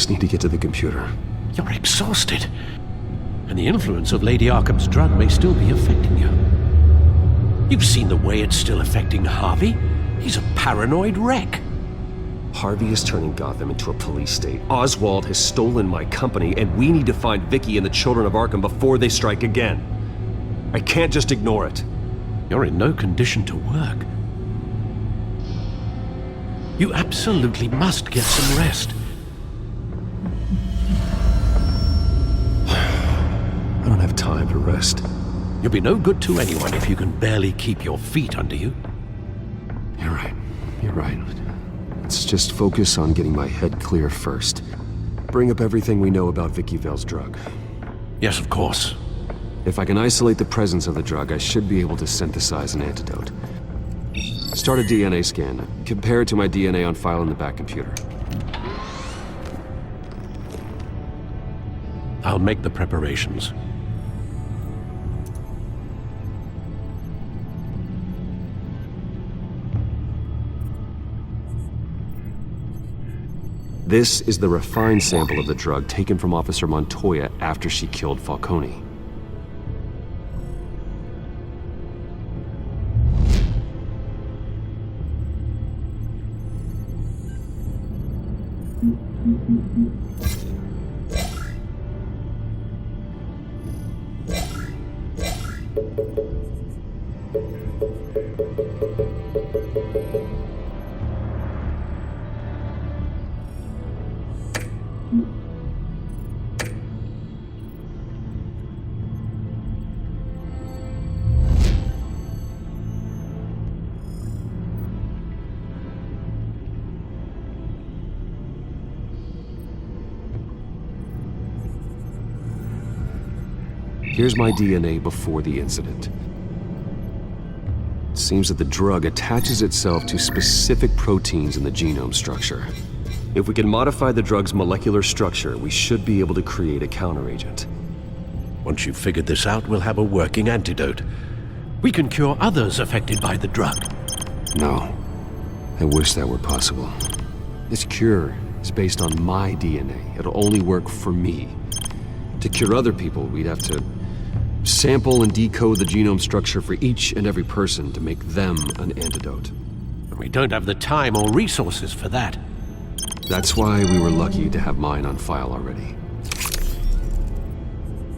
just need to get to the computer. You're exhausted. And the influence of Lady Arkham's drug may still be affecting you. You've seen the way it's still affecting Harvey. He's a paranoid wreck. Harvey is turning Gotham into a police state. Oswald has stolen my company, and we need to find Vicky and the children of Arkham before they strike again. I can't just ignore it. You're in no condition to work. You absolutely must get some rest. I don't have time to rest. You'll be no good to anyone if you can barely keep your feet under you. You're right. You're right. Let's just focus on getting my head clear first. Bring up everything we know about Vicky Vale's drug. Yes, of course. If I can isolate the presence of the drug, I should be able to synthesize an antidote. Start a DNA scan. Compare it to my DNA on file in the back computer. I'll make the preparations. This is the refined sample of the drug taken from Officer Montoya after she killed Falcone. Here's my DNA before the incident. It seems that the drug attaches itself to specific proteins in the genome structure. If we can modify the drug's molecular structure, we should be able to create a counteragent. Once you've figured this out, we'll have a working antidote. We can cure others affected by the drug. No. I wish that were possible. This cure is based on my DNA. It'll only work for me. To cure other people, we'd have to sample and decode the genome structure for each and every person to make them an antidote. We don't have the time or resources for that. That's why we were lucky to have mine on file already.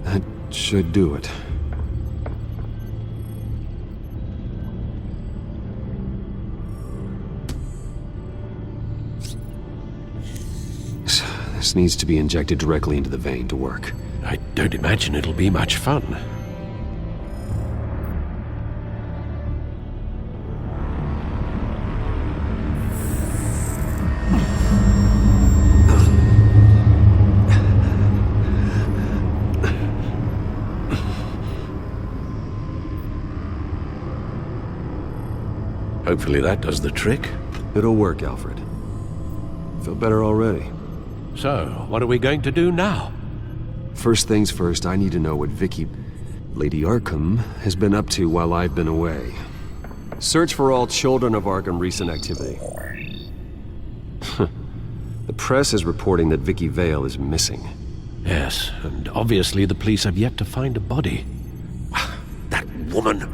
That should do it. This needs to be injected directly into the vein to work. I don't imagine it'll be much fun. Hopefully that does the trick. It'll work, Alfred. Feel better already. So, what are we going to do now? First things first, I need to know what Vicky, Lady Arkham, has been up to while I've been away. Search for all children of Arkham recent activity. The press is reporting that Vicky Vale is missing. Yes, and obviously the police have yet to find a body. That woman,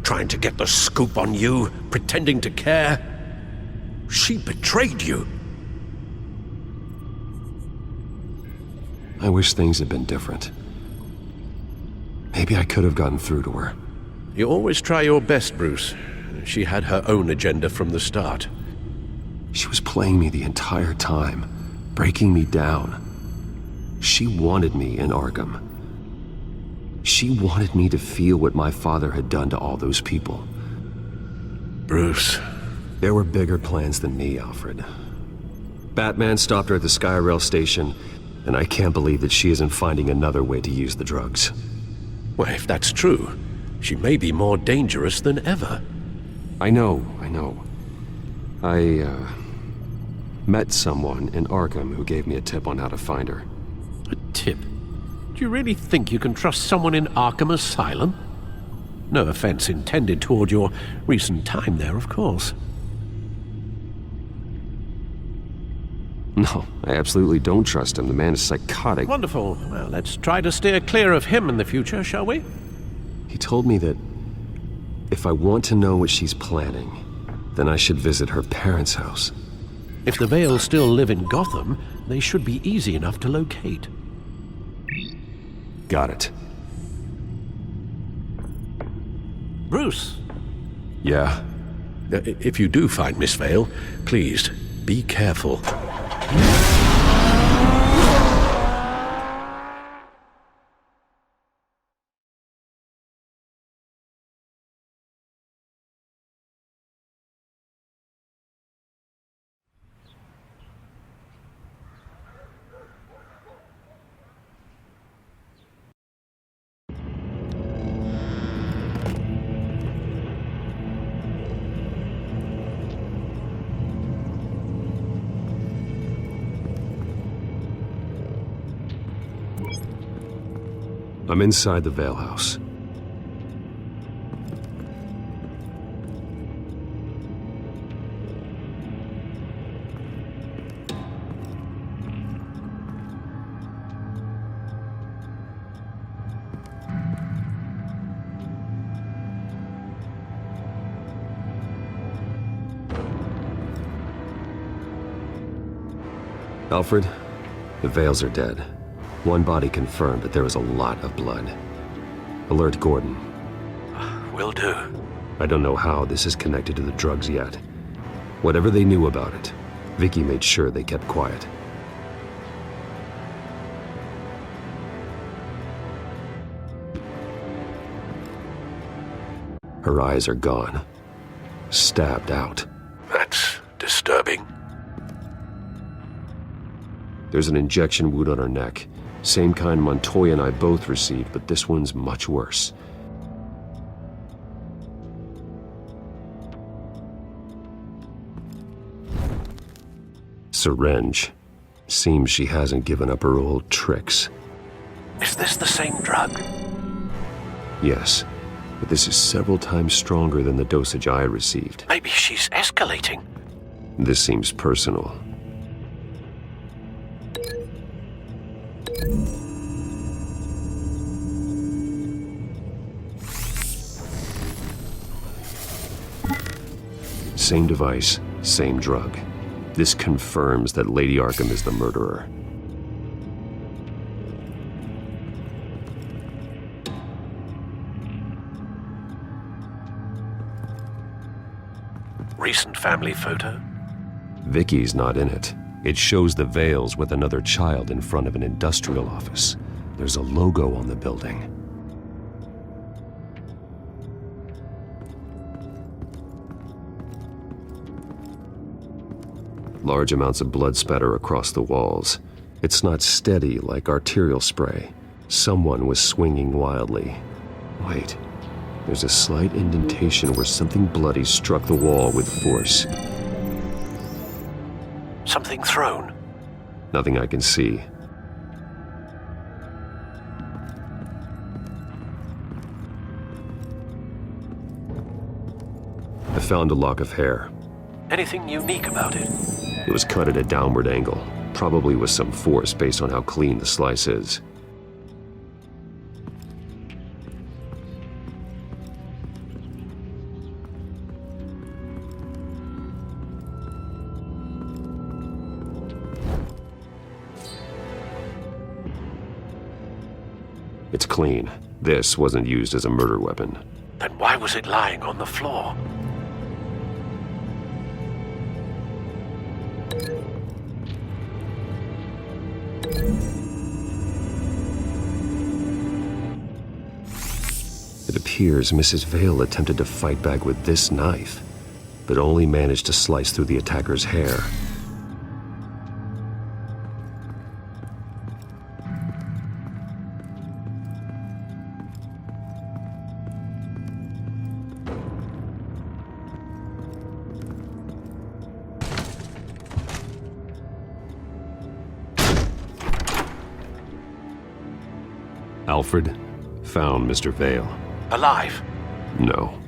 trying to get the scoop on you, pretending to care. She betrayed you. I wish things had been different. Maybe I could have gotten through to her. You always try your best, Bruce. She had her own agenda from the start. She was playing me the entire time, breaking me down. She wanted me in Arkham. She wanted me to feel what my father had done to all those people. Bruce. There were bigger plans than me, Alfred. Batman stopped her at the Skyrail station, and I can't believe that she isn't finding another way to use the drugs. Well, if that's true, she may be more dangerous than ever. I know. I met someone in Arkham who gave me a tip on how to find her. A tip? Do you really think you can trust someone in Arkham Asylum? No offense intended toward your recent time there, of course. No, I absolutely don't trust him. The man is psychotic. Wonderful. Well, let's try to steer clear of him in the future, shall we? He told me that if I want to know what she's planning, then I should visit her parents' house. If the Vales still live in Gotham, they should be easy enough to locate. Got it. Bruce. Yeah? If you do find Miss Vale, please, be careful. I'm inside the Vale house. Alfred, the Vales are dead. One body confirmed, but there was a lot of blood. Alert Gordon. Will do. I don't know how this is connected to the drugs yet. Whatever they knew about it, Vicky made sure they kept quiet. Her eyes are gone. Stabbed out. That's disturbing. There's an injection wound on her neck. Same kind Montoya and I both received, but this one's much worse. Syringe. Seems she hasn't given up her old tricks. Is this the same drug? Yes, but this is several times stronger than the dosage I received. Maybe she's escalating. This seems personal. Same device, same drug. This confirms that Lady Arkham is the murderer. Recent family photo? Vicky's not in it. It shows the Vales with another child in front of an industrial office. There's a logo on the building. Large amounts of blood spatter across the walls. It's not steady like arterial spray. Someone was swinging wildly. Wait, there's a slight indentation where something bloody struck the wall with force. Something thrown? Nothing I can see. I found a lock of hair. Anything unique about it? It was cut at a downward angle, probably with some force based on how clean the slice is. It's clean. This wasn't used as a murder weapon. Then why was it lying on the floor? It appears Mrs. Vale attempted to fight back with this knife, but only managed to slice through the attacker's hair. Alfred found Mr. Vale. Alive? No.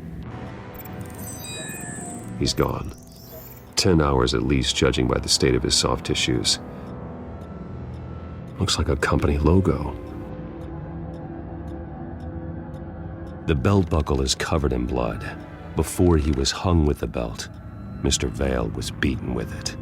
He's gone. 10 hours at least, judging by the state of his soft tissues. Looks like a company logo. The belt buckle is covered in blood. Before he was hung with the belt, Mr. Vale was beaten with it.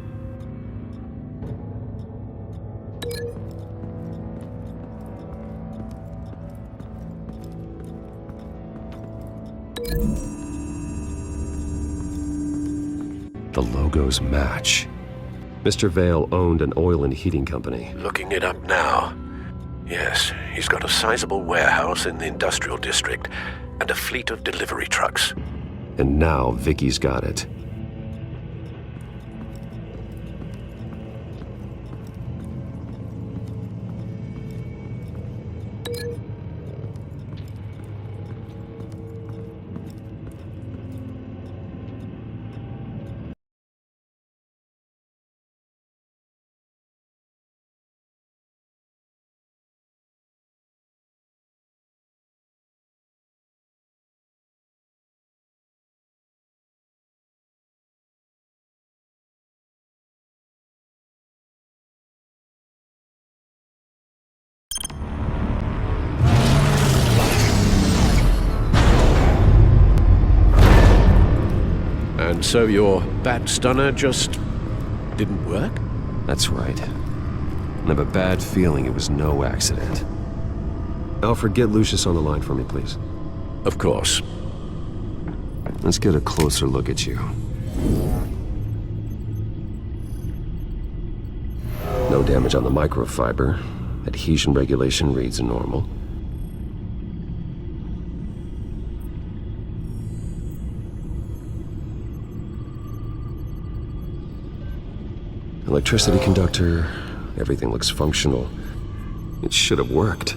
The logos match. Mr. Vale owned an oil and heating company. Looking it up now. Yes, he's got a sizable warehouse in the industrial district and a fleet of delivery trucks. And now Vicky's got it. And so your bat stunner just didn't work? That's right. I have a bad feeling it was no accident. Alfred, get Lucius on the line for me, please. Of course. Let's get a closer look at you. No damage on the microfiber. Adhesion regulation reads normal. Electricity conductor, everything looks functional. It should have worked.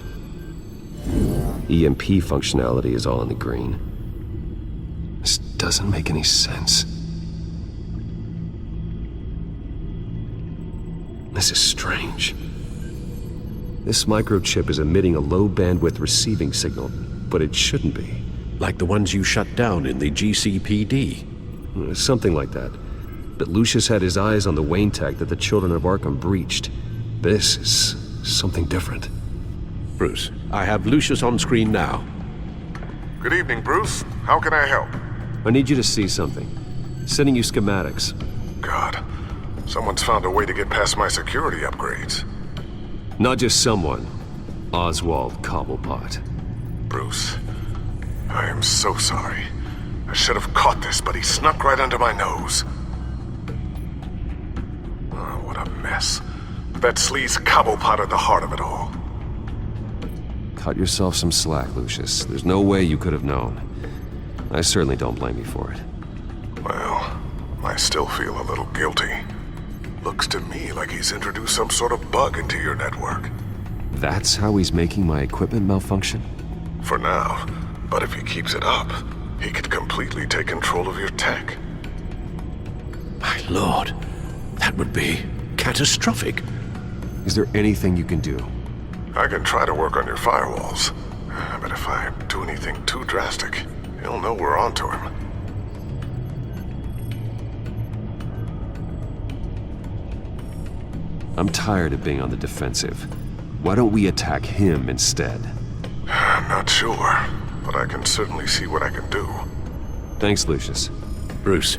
EMP functionality is all in the green. This doesn't make any sense. This is strange. This microchip is emitting a low bandwidth receiving signal, but it shouldn't be. Like the ones you shut down in the GCPD. Something like that. But Lucius had his eyes on the Wayne tech that the children of Arkham breached. This is something different. Bruce, I have Lucius on screen now. Good evening, Bruce. How can I help? I need you to see something. Sending you schematics. God, someone's found a way to get past my security upgrades. Not just someone. Oswald Cobblepot. Bruce, I am so sorry. I should have caught this, but he snuck right under my nose. Oh, what a mess. That sleaze Cobblepot at the heart of it all. Cut yourself some slack, Lucius. There's no way you could have known. I certainly don't blame you for it. Well, I still feel a little guilty. Looks to me like he's introduced some sort of bug into your network. That's how he's making my equipment malfunction? For now, but if he keeps it up, he could completely take control of your tech. My lord, that would be catastrophic. Is there anything you can do? I can try to work on your firewalls, but if I do anything too drastic, he'll know we're onto him. I'm tired of being on the defensive. Why don't we attack him instead? I'm not sure, but I can certainly see what I can do. Thanks, Lucius. Bruce,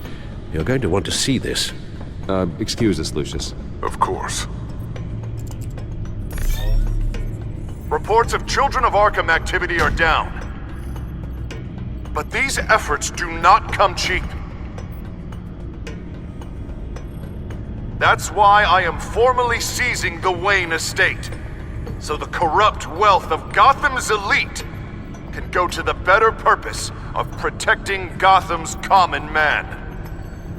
you're going to want to see this. Excuse us, Lucius. Of course. Reports of Children of Arkham activity are down. But these efforts do not come cheap. That's why I am formally seizing the Wayne estate, so the corrupt wealth of Gotham's elite can go to the better purpose of protecting Gotham's common man.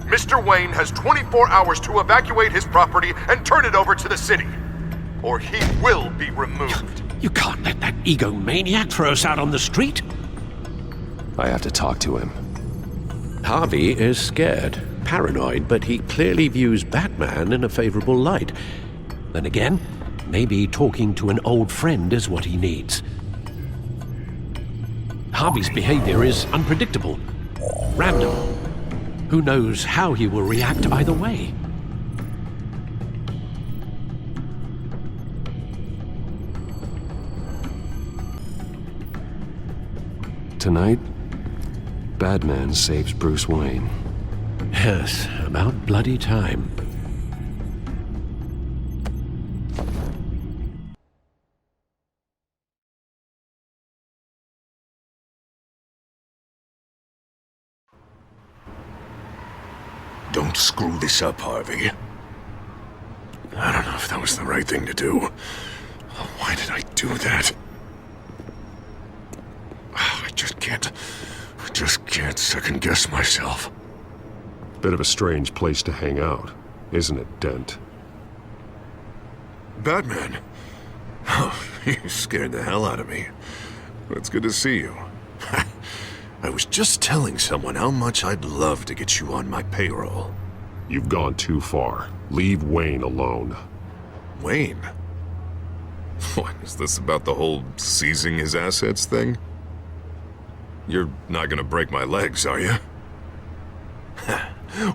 Mr. Wayne has 24 hours to evacuate his property and turn it over to the city, or he will be removed. You can't let that egomaniac throw us out on the street. I have to talk to him. Harvey is scared, paranoid, but he clearly views Batman in a favorable light. Then again, maybe talking to an old friend is what he needs. Harvey's behavior is unpredictable, random. Who knows how he will react either way? tonight, Batman saves Bruce Wayne. Yes, about bloody time. Don't screw this up, Harvey. I don't know if that was the right thing to do. Why did I do that? I just can't second-guess myself. Bit of a strange place to hang out, isn't it, Dent? Batman? Oh, you scared the hell out of me. It's good to see you. I was just telling someone how much I'd love to get you on my payroll. You've gone too far. Leave Wayne alone. Wayne? What, is this about the whole seizing his assets thing? You're not gonna break my legs, are you?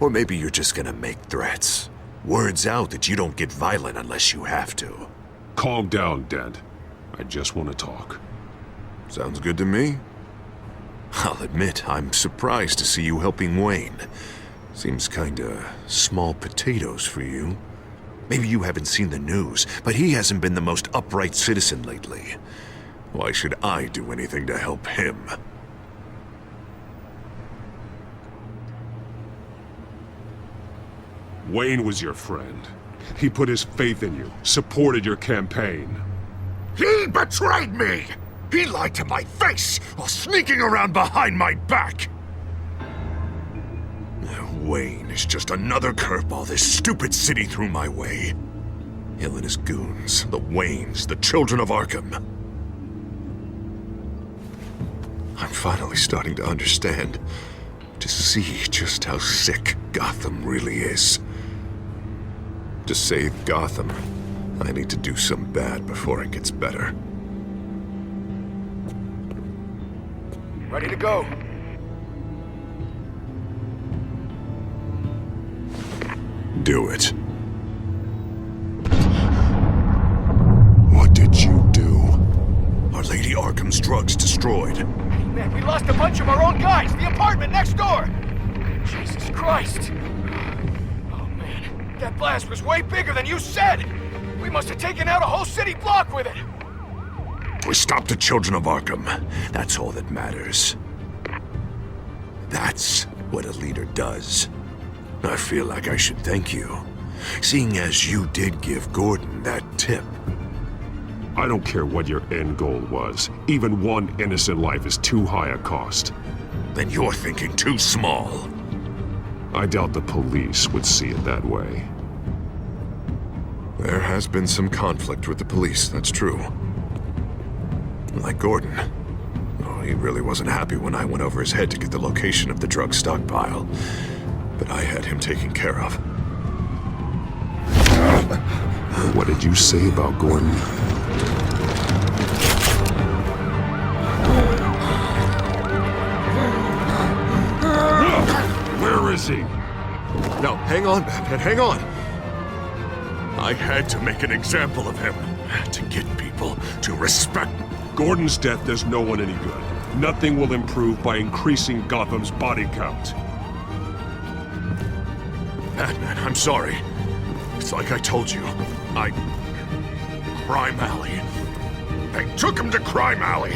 Or maybe you're just gonna make threats. Words out that you don't get violent unless you have to. Calm down, Dent. I just want to talk. Sounds good to me. I'll admit, I'm surprised to see you helping Wayne. Seems kinda small potatoes for you. Maybe you haven't seen the news, but he hasn't been the most upright citizen lately. Why should I do anything to help him? Wayne was your friend. He put his faith in you, supported your campaign. He betrayed me! He lied to my face while sneaking around behind my back! Wayne is just another curveball this stupid city threw my way. Hill and his goons, the Waynes, the children of Arkham. I'm finally starting to understand, to see just how sick Gotham really is. To save Gotham, I need to do some bad before it gets better. Ready to go. Do it. What did you do? Our Lady Arkham's drugs destroyed. Man, we lost a bunch of our own guys. The apartment next door. Jesus Christ. Oh, man. That blast was way bigger than you said. We must have taken out a whole city block with it. We stopped the children of Arkham. That's all that matters. That's what a leader does. I feel like I should thank you, seeing as you did give Gordon that tip. I don't care what your end goal was. Even one innocent life is too high a cost. Then you're thinking too small. I doubt the police would see it that way. There has been some conflict with the police, that's true. Like Gordon. Oh, he really wasn't happy when I went over his head to get the location of the drug stockpile. But I had him taken care of. What did you say about Gordon? Where is he? No, hang on, Batman, hang on! I had to make an example of him. To get people to respect. Gordon's death does no one any good. Nothing will improve by increasing Gotham's body count. Batman, I'm sorry. It's like I told you. Crime Alley. They took him to Crime Alley!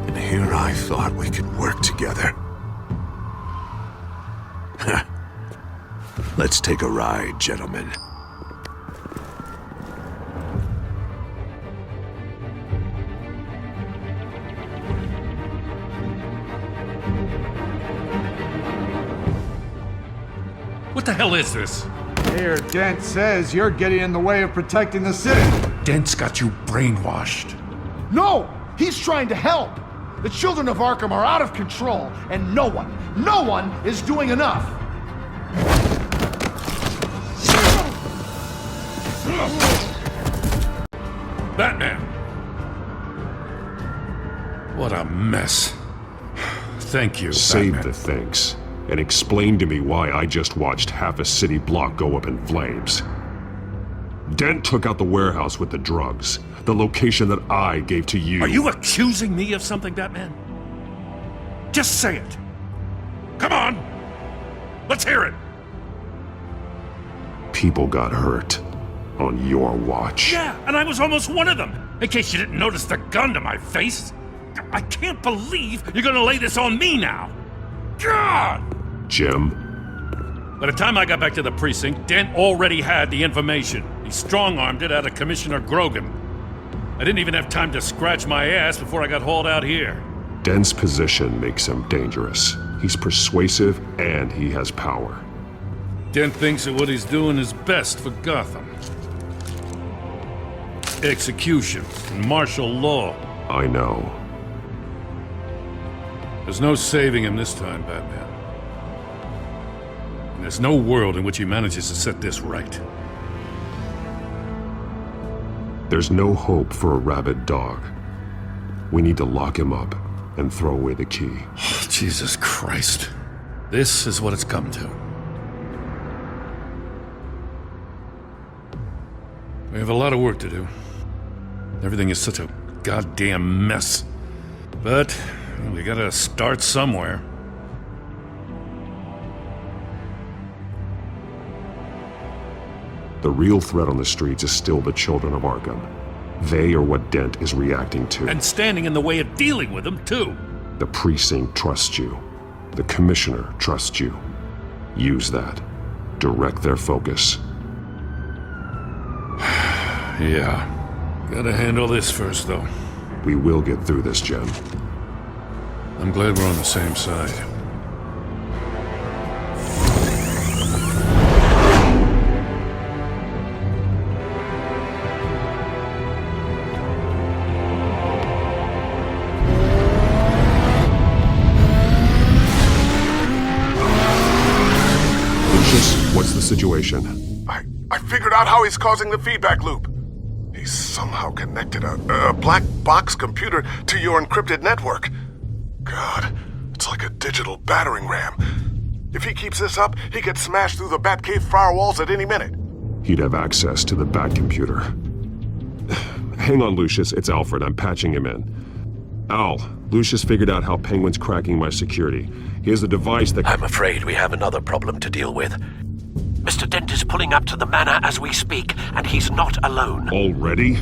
And here I thought we could work together. Let's take a ride, gentlemen. What the hell is this? Here, Dent says you're getting in the way of protecting the city. Dent's got you brainwashed. No! He's trying to help! The children of Arkham are out of control, and no one is doing enough! Batman! What a mess. Thank you, Save Batman. the thanks. and explain to me why I just watched half a city block go up in flames. Dent took out the warehouse with the drugs, the location that I gave to you. Are you accusing me of something, Batman? Just say it. Come on! Let's hear it! People got hurt on your watch. Yeah, and I was almost one of them. In case you didn't notice the gun to my face. I can't believe you're gonna lay this on me now. God! Jim? By the time I got back to the precinct, Dent already had the information. He strong-armed it out of Commissioner Grogan. I didn't even have time to scratch my ass before I got hauled out here. Dent's position makes him dangerous. He's persuasive and he has power. Dent thinks that what he's doing is best for Gotham. Execution and martial law. I know. There's no saving him this time, Batman. And there's no world in which he manages to set this right. There's no hope for a rabid dog. We need to lock him up and throw away the key. Jesus Christ. This is what it's come to. We have a lot of work to do. Everything is such a goddamn mess. But we gotta start somewhere. The real threat on the streets is still the children of Arkham. They are what Dent is reacting to. And standing in the way of dealing with them, too. The precinct trusts you. The commissioner trusts you. Use that. Direct their focus. Yeah. Gotta handle this first, though. We will get through this, Jim. I'm glad we're on the same side. What's the situation? I figured out how he's causing the feedback loop. He's somehow connected a black box computer to your encrypted network. God, it's like a digital battering ram. If he keeps this up, he could smash through the Batcave firewalls at any minute. He'd have access to the Bat computer. Hang on, Lucius. It's Alfred. I'm patching him in. Al, Lucius figured out how Penguin's cracking my security. He has a device that... I'm afraid we have another problem to deal with. Mr. Dent is pulling up to the manor as we speak, and he's not alone. Already?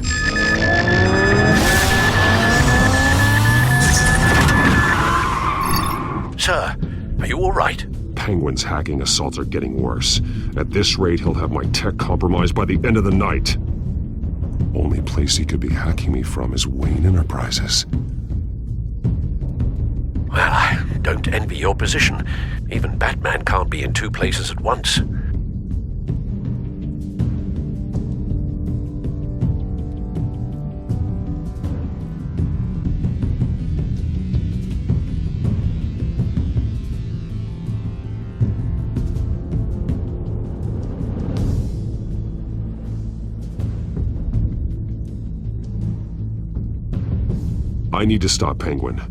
Sir, are you all right? Penguin's hacking assaults are getting worse. At this rate, he'll have my tech compromised by the end of the night. Only place he could be hacking me from is Wayne Enterprises. Well, I don't envy your position. Even Batman can't be in two places at once. I need to stop Penguin.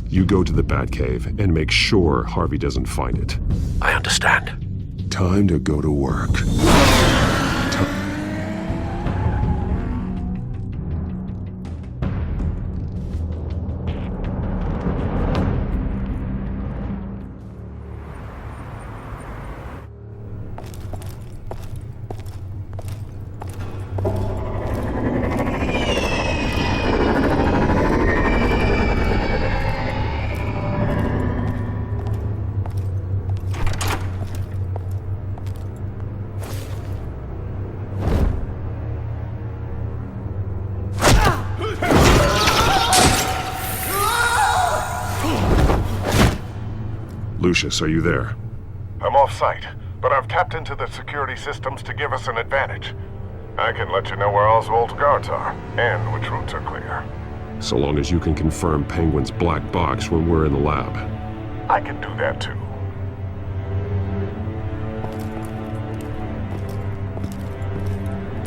You go to the Batcave and make sure Harvey doesn't find it. I understand. Time to go to work. Lucius, are you there? I'm off-site, but I've tapped into the security systems to give us an advantage. I can let you know where Oswald's guards are, and which routes are clear. So long as you can confirm Penguin's black box when we're in the lab. I can do that too.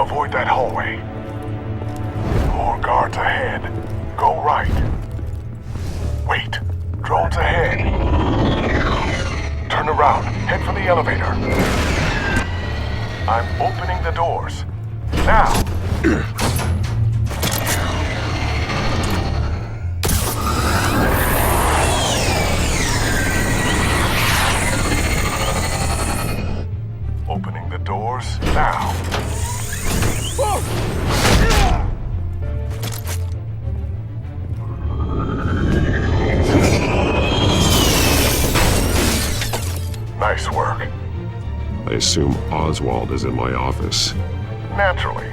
Avoid that hallway. More guards ahead. Go right. Wait. Drones ahead. Turn ground. Head for the elevator. I'm opening the doors. Now! Opening the doors now. Nice work. I assume Oswald is in my office. Naturally.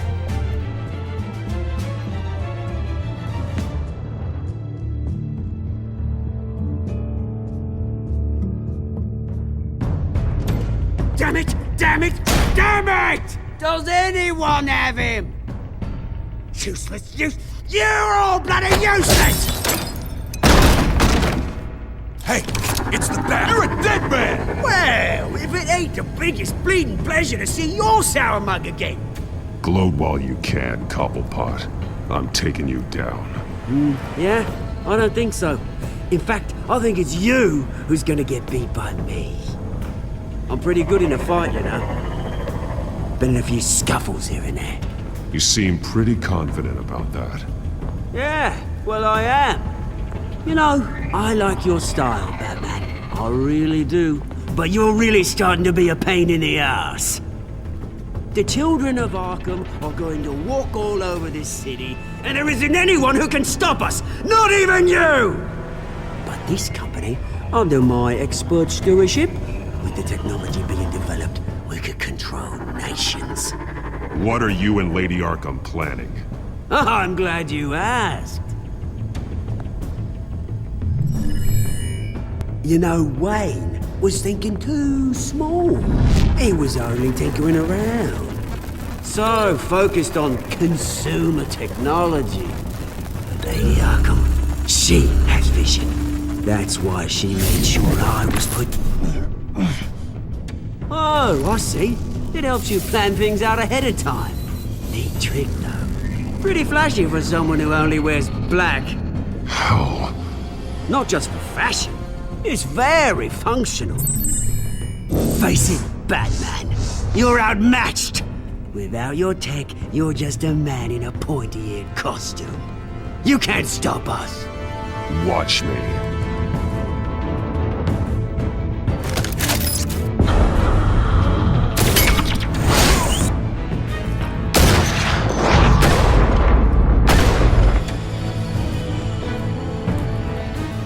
Damn it! Damn it! Damn it! Does anyone have him? Useless, you're all bloody useless! Hey, it's the bat. You're a dead man! Well, if it ain't the biggest bleeding pleasure to see your sour mug again. Gloat while you can, Cobblepot. I'm taking you down. Yeah? I don't think so. In fact, I think it's you who's gonna get beat by me. I'm pretty good in a fight, you know. Been in a few scuffles here and there. You seem pretty confident about that. Yeah, well, I am. You know, I like your style, Batman. I really do. But you're really starting to be a pain in the ass. The children of Arkham are going to walk all over this city, and there isn't anyone who can stop us! Not even you! But this company, under my expert stewardship, with the technology being developed, we could control nations. What are you and Lady Arkham planning? I'm glad you asked. You know, Wayne was thinking too small. He was only tinkering around. So focused on consumer technology. But Lady Arkham, she has vision. That's why she made sure I was put... Oh, I see. It helps you plan things out ahead of time. Neat trick, though. Pretty flashy for someone who only wears black. How? Not just for fashion. It's very functional. Face it, Batman. You're outmatched. Without your tech, you're just a man in a pointy-eared costume. You can't stop us. Watch me.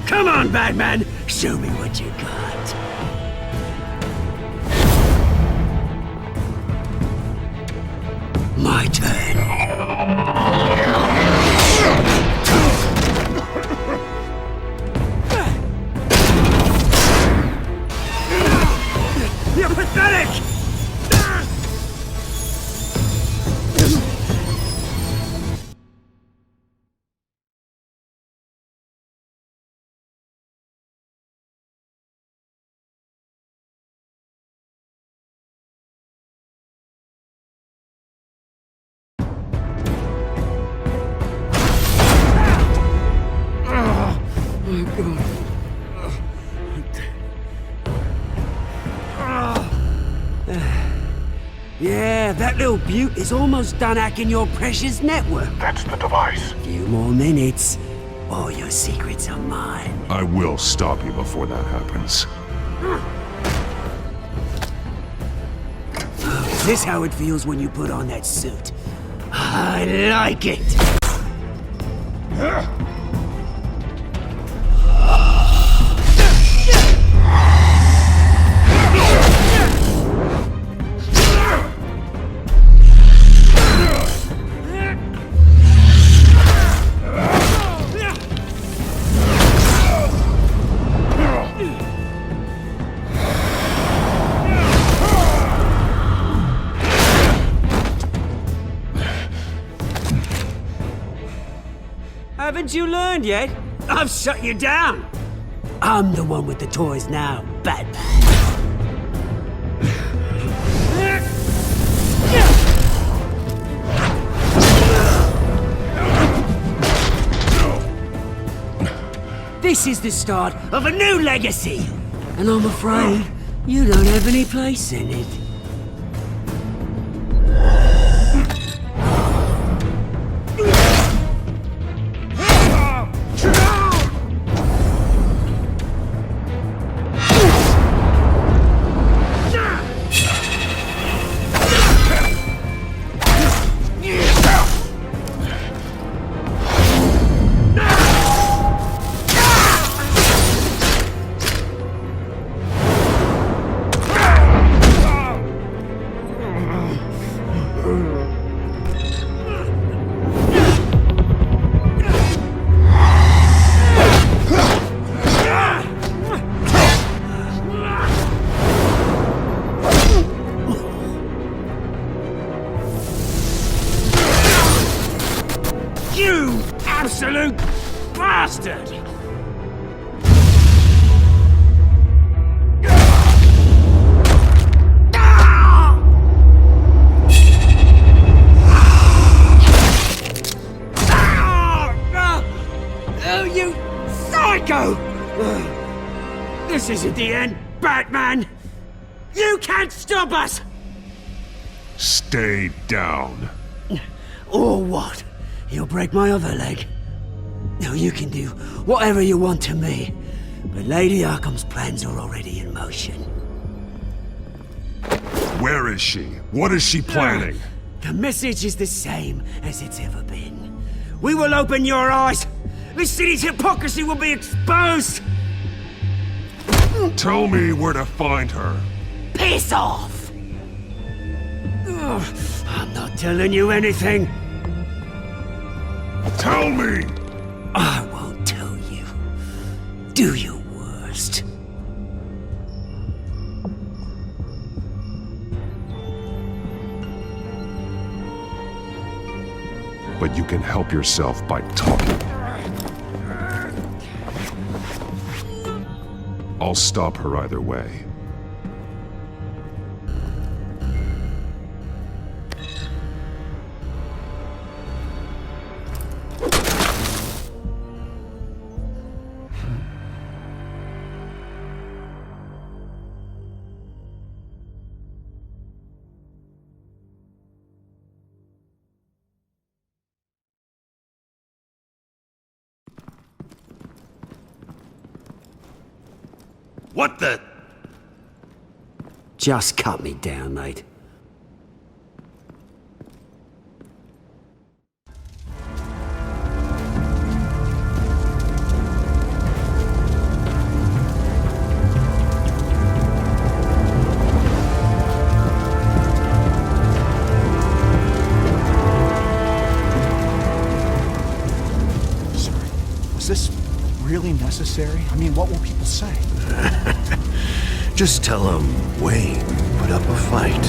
Come on, Batman! Show me what you got. My turn. You're pathetic! Yeah, that little beaut is almost done hacking your precious network. That's the device. Few more minutes, all your secrets are mine. I will stop you before that happens. Is this how it feels when you put on that suit? I like it! Haven't you learned yet? I've shut you down. I'm the one with the toys now, Batman. This is the start of a new legacy. And I'm afraid You don't have any place in it. You absolute bastard! Oh, you psycho! This isn't the end, Batman! You can't stop us! Stay down. Or what? You'll break my other leg. Now you can do whatever you want to me, but Lady Arkham's plans are already in motion. Where is she? What is she planning? The message is the same as it's ever been. We will open your eyes. This city's hypocrisy will be exposed. Tell me where to find her. Piss off! Ugh, I'm not telling you anything. Tell me! I won't tell you. Do your worst. But you can help yourself by talking. I'll stop her either way. What the? Just cut me down, mate. Was this really necessary? I mean, what will people say? Just tell him Wayne put up a fight.